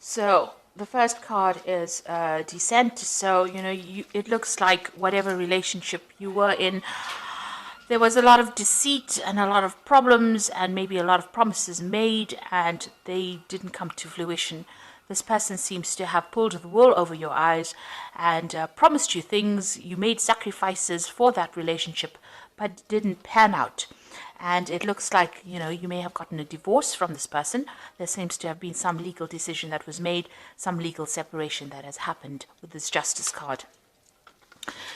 So the first card is descent. So it looks like whatever relationship you were in, there was a lot of deceit and a lot of problems and maybe a lot of promises made and they didn't come to fruition. This person seems to have pulled the wool over your eyes and promised you things. You made sacrifices for that relationship, but it didn't pan out. And it looks like, you may have gotten a divorce from this person. There seems to have been some legal decision that was made, some legal separation that has happened with this Justice card.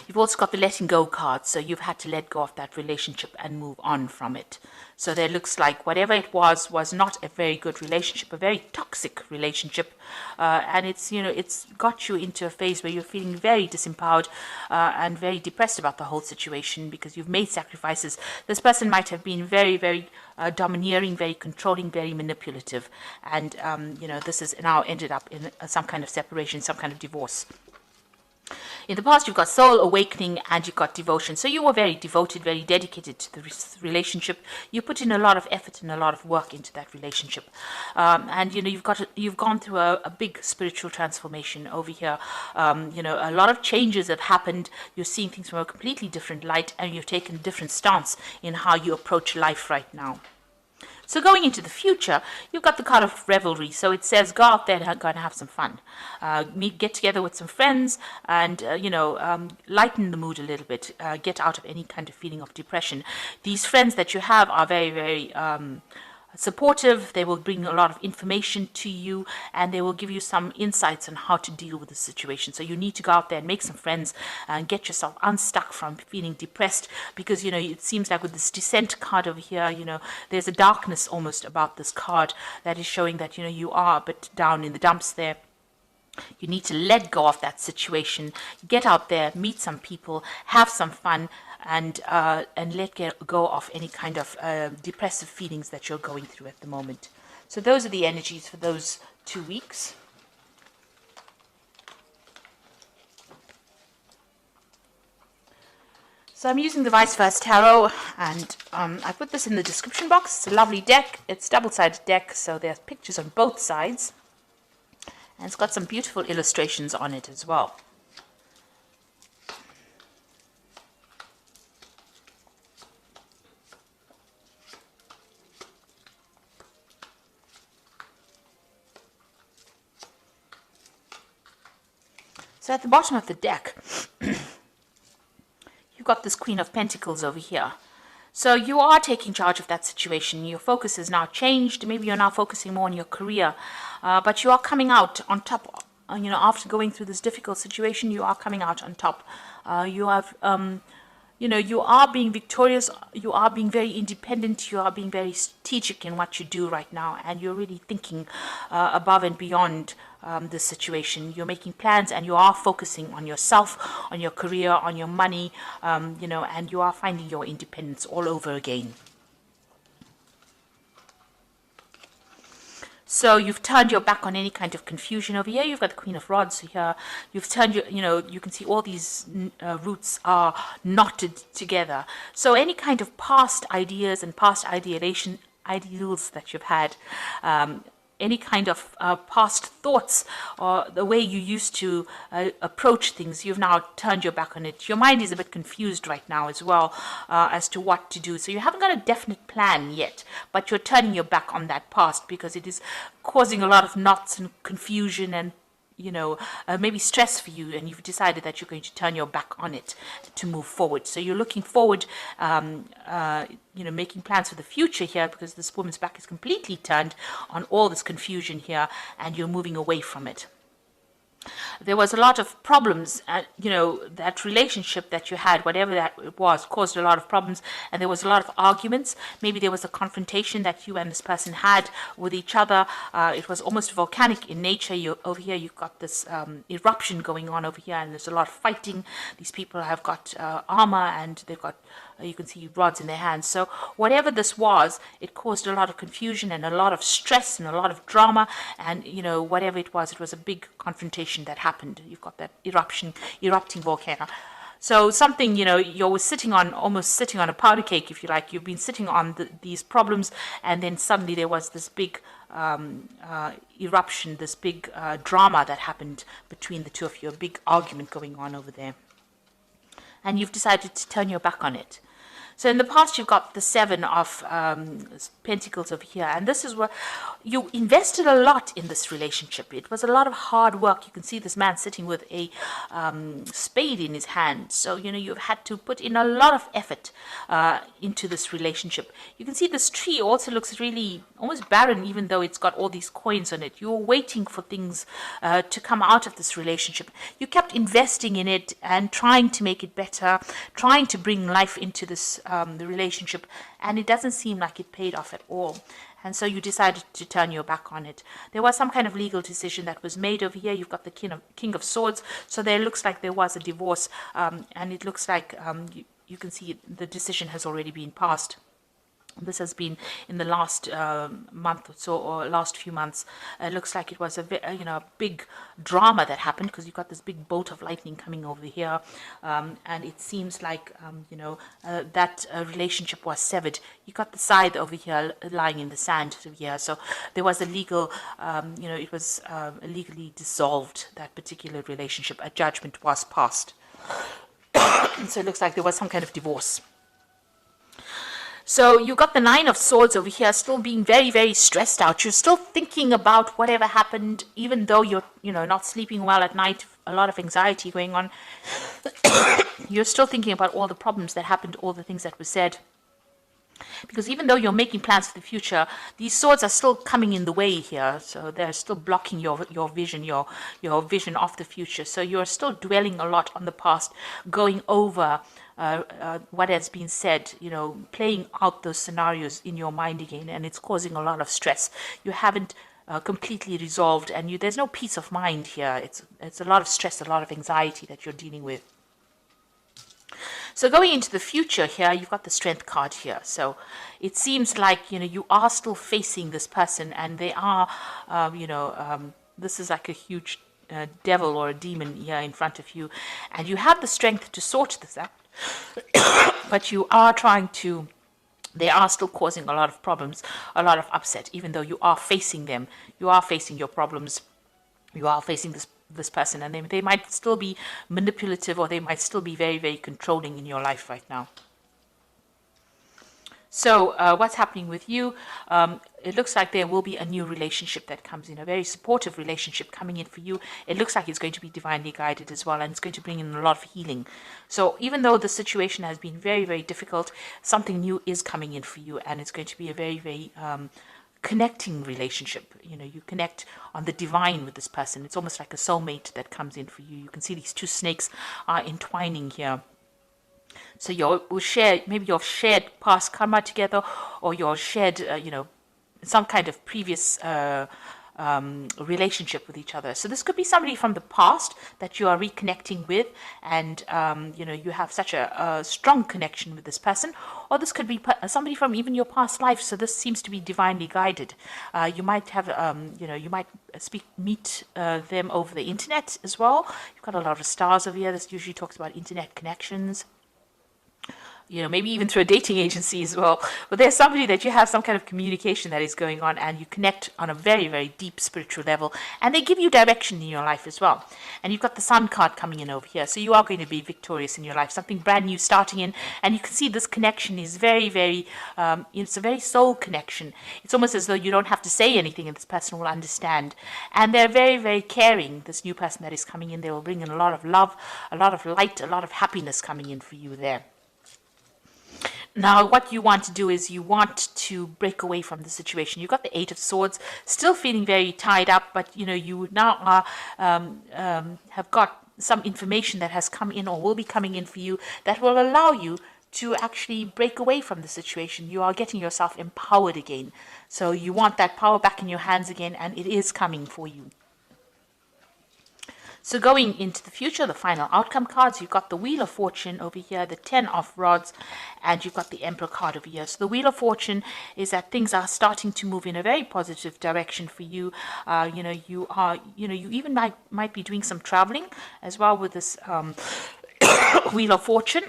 You've also got the letting go card, so you've had to let go of that relationship and move on from it. So there looks like whatever it was not a very good relationship, a very toxic relationship, and it's got you into a phase where you're feeling very disempowered and very depressed about the whole situation because you've made sacrifices. This person might have been very, very domineering, very controlling, very manipulative, and this has now ended up in some kind of separation, some kind of divorce. In the past, you've got soul awakening and you've got devotion. So you were very devoted, very dedicated to the relationship. You put in a lot of effort and a lot of work into that relationship. And you've gone through a big spiritual transformation over here. A lot of changes have happened. You're seeing things from a completely different light and you've taken a different stance in how you approach life right now. So going into the future, you've got the card of revelry. So it says, go out there and go and have some fun. Get together with some friends and, lighten the mood a little bit. Get out of any kind of feeling of depression. These friends that you have are very, very supportive. They will bring a lot of information to you and they will give you some insights on how to deal with the situation. So you need to go out there and make some friends and get yourself unstuck from feeling depressed because it seems like with this descent card over here, there's a darkness almost about this card that is showing that you are a bit down in the dumps there. You need to let go of that situation, get out there, meet some people, have some fun, and let go of any kind of depressive feelings that you're going through at the moment. So those are the energies for those 2 weeks. So I'm using the Vice Versa Tarot, and I put this in the description box. It's a lovely deck. It's a double-sided deck, so there's pictures on both sides. And it's got some beautiful illustrations on it as well. So at the bottom of the deck, you've got this Queen of Pentacles over here. So you are taking charge of that situation. Your focus has now changed. Maybe you're now focusing more on your career. But you are coming out on top. After going through this difficult situation, you are coming out on top. You are being victorious. You are being very independent. You are being very strategic in what you do right now. And you're really thinking above and beyond this situation. You're making plans and you are focusing on yourself, on your career, on your money, and you are finding your independence all over again. So you've turned your back on any kind of confusion over here. You've got the Queen of Rods here. You've turned you can see all these roots are knotted together. So any kind of past ideas and past ideals that you've had, any kind of past thoughts or the way you used to approach things, you've now turned your back on it. Your mind is a bit confused right now as well as to what to do. So you haven't got a definite plan yet, but you're turning your back on that past because it is causing a lot of knots and confusion and maybe stress for you, and you've decided that you're going to turn your back on it to move forward. So you're looking forward, making plans for the future here because this woman's back is completely turned on all this confusion here and you're moving away from it. There was a lot of problems, that relationship that you had, whatever that was, caused a lot of problems, and there was a lot of arguments. Maybe there was a confrontation that you and this person had with each other. It was almost volcanic in nature. Over here, you've got this eruption going on over here, and there's a lot of fighting. These people have got armor, and they've got you can see rods in their hands. So whatever this was, it caused a lot of confusion and a lot of stress and a lot of drama. And, whatever it was a big confrontation that happened. You've got that erupting volcano. So something, you're almost sitting on a powder cake, if you like. You've been sitting on these problems, and then suddenly there was this big eruption, this big drama that happened between the two of you, a big argument going on over there. And you've decided to turn your back on it. So in the past, you've got the Seven of Pentacles over here. And this is where you invested a lot in this relationship. It was a lot of hard work. You can see this man sitting with a spade in his hand. So, you've had to put in a lot of effort into this relationship. You can see this tree also looks really almost barren, even though it's got all these coins on it. You're waiting for things to come out of this relationship. You kept investing in it and trying to make it better, trying to bring life into this the relationship, and it doesn't seem like it paid off at all. And so you decided to turn your back on it. There was some kind of legal decision that was made over here. You've got the King of Swords, so there looks like there was a divorce, and it looks like you can see the decision has already been passed. This has been in the last month or so, or last few months. It looks like it was a big drama that happened, because you've got this big bolt of lightning coming over here, and it seems like that relationship was severed. You got the scythe over here lying in the sand over here, so there was a legal, it was legally dissolved, that particular relationship. A judgment was passed. So it looks like there was some kind of divorce. So you got the Nine of Swords over here, still being very, very stressed out. You're still thinking about whatever happened, even though you're, not sleeping well at night, a lot of anxiety going on. You're still thinking about all the problems that happened, all the things that were said. Because even though you're making plans for the future, these swords are still coming in the way here. So they're still blocking your vision, your vision of the future. So you're still dwelling a lot on the past, going over what has been said, playing out those scenarios in your mind again, and it's causing a lot of stress. You haven't completely resolved, and there's no peace of mind here. It's a lot of stress, a lot of anxiety that you're dealing with. So going into the future here, you've got the Strength card here. So it seems like, you are still facing this person, and they are, this is like a huge devil or a demon here in front of you, and you have the strength to sort this out. But you are trying to, they are still causing a lot of problems, a lot of upset, even though you are facing them. You are facing your problems. You are facing this person, and they might still be manipulative, or they might still be very, very controlling in your life right now. So what's happening with you? It looks like there will be a new relationship that comes in, a very supportive relationship coming in for you. It looks like it's going to be divinely guided as well, and it's going to bring in a lot of healing. So even though the situation has been very, very difficult, something new is coming in for you, and it's going to be a very, very connecting relationship. You connect on the divine with this person. It's almost like a soulmate that comes in for you. You can see these two snakes are entwining here. So you'll share, maybe you've shared past karma together, or you've shared, some kind of previous relationship with each other. So this could be somebody from the past that you are reconnecting with, and you have such a strong connection with this person. Or this could be somebody from even your past life. So this seems to be divinely guided. You might have, you might meet them over the internet as well. You've got a lot of stars over here. This usually talks about internet connections. Maybe even through a dating agency as well. But there's somebody that you have some kind of communication that is going on, and you connect on a very, very deep spiritual level, and they give you direction in your life as well. And you've got the Sun card coming in over here. So you are going to be victorious in your life, something brand new starting in. And you can see this connection is very, very, it's a very soul connection. It's almost as though you don't have to say anything and this person will understand. And they're very, very caring, this new person that is coming in. They will bring in a lot of love, a lot of light, a lot of happiness coming in for you there. Now, what you want to do is you want to break away from the situation. You've got the Eight of Swords, still feeling very tied up, but you now have got some information that has come in or will be coming in for you that will allow you to actually break away from the situation. You are getting yourself empowered again. So you want that power back in your hands again, and it is coming for you. So going into the future, the final outcome cards, you've got the Wheel of Fortune over here, the Ten of Rods, and you've got the Emperor card over here. So the Wheel of Fortune is that things are starting to move in a very positive direction for you. You even might be doing some traveling as well with this Wheel of Fortune.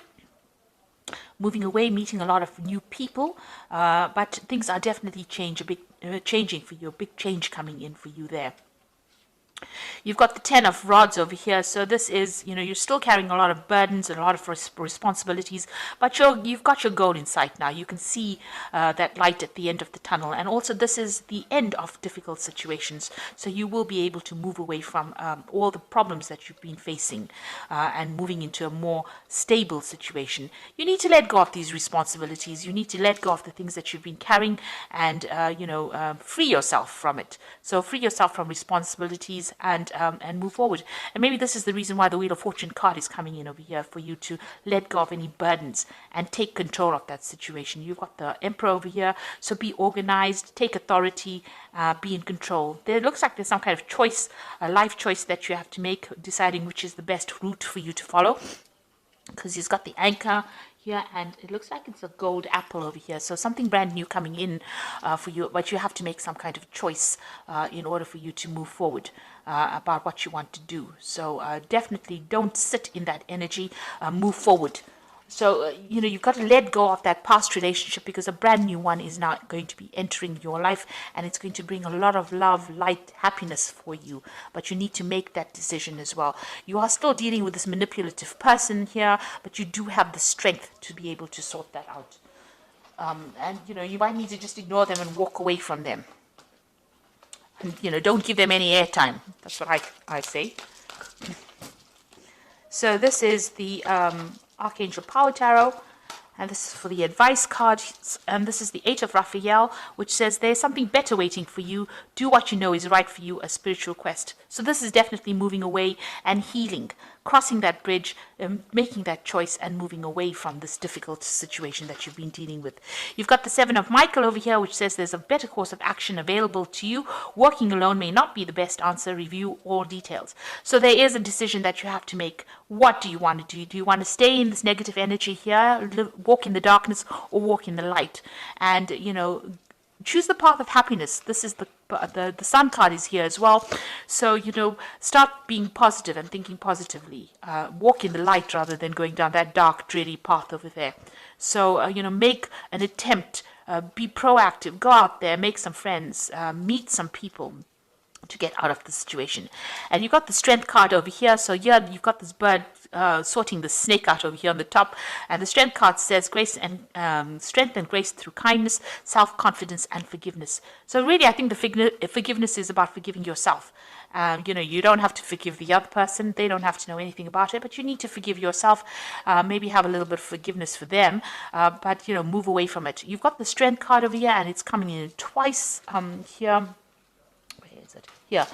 moving away, meeting a lot of new people, but things are definitely changing for you, a big change coming in for you there. You've got the 10 of rods over here. So this is, you're still carrying a lot of burdens and a lot of responsibilities, but you've got your goal in sight now. You can see that light at the end of the tunnel. And also this is the end of difficult situations. So you will be able to move away from all the problems that you've been facing and moving into a more stable situation. You need to let go of these responsibilities. You need to let go of the things that you've been carrying and, free yourself from it. So free yourself from responsibilities and move forward. And maybe this is the reason why the Wheel of Fortune card is coming in over here, for you to let go of any burdens and take control of that situation. You've got the Emperor over here, so be organized, take authority, be in control. There looks like there's some kind of choice, a life choice that you have to make, deciding which is the best route for you to follow, because he's got the anchor here, and it looks like it's a gold apple over here. So something brand new coming in for you, but you have to make some kind of choice in order for you to move forward about what you want to do. So definitely don't sit in that energy, move forward. So, you've got to let go of that past relationship, because a brand new one is now going to be entering your life, and it's going to bring a lot of love, light, happiness for you. But you need to make that decision as well. You are still dealing with this manipulative person here, but you do have the strength to be able to sort that out. And, you might need to just ignore them and walk away from them. And, don't give them any airtime. That's what I say. So this is the Archangel Power Tarot, and this is for the advice card, and this is the 8 of Raphael, which says there's something better waiting for you. Do what you know is right for you, a spiritual quest. So this is definitely moving away and healing, crossing that bridge, making that choice and moving away from this difficult situation that you've been dealing with. You've got the 7 of Michael over here, which says there's a better course of action available to you. Working alone may not be the best answer. Review all details. So there is a decision that you have to make. What do you want to do? Do you want to stay in this negative energy here, walk in the darkness, or walk in the light? And, choose the path of happiness. This is the Sun card is here as well. So, start being positive and thinking positively. Walk in the light rather than going down that dark, dreary path over there. So, make an attempt. Be proactive. Go out there. Make some friends. Meet some people to get out of the situation. And you've got the Strength card over here. So here you've got this bird sorting the snake out over here on the top, and the Strength card says grace and strength and grace through kindness, self-confidence, and forgiveness. So really, I think the forgiveness is about forgiving yourself. You don't have to forgive the other person. They don't have to know anything about it, but you need to forgive yourself. Maybe have a little bit of forgiveness for them, but move away from it. You've got the Strength card over here, and it's coming in twice here. Here,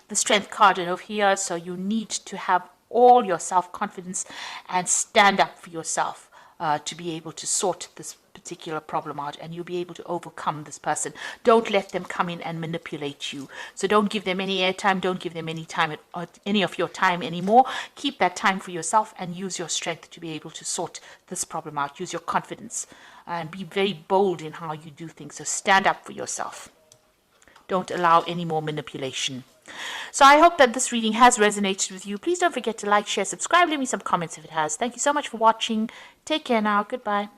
the Strength card over here. So you need to have all your self-confidence and stand up for yourself to be able to sort this particular problem out, and you'll be able to overcome this person. Don't let them come in and manipulate you. So don't give them any airtime. Don't give them any time, any of your time anymore. Keep that time for yourself and use your strength to be able to sort this problem out. Use your confidence and be very bold in how you do things. So stand up for yourself. Don't allow any more manipulation. So I hope that this reading has resonated with you. Please don't forget to like, share, subscribe. Leave me some comments if it has. Thank you so much for watching. Take care now. Goodbye.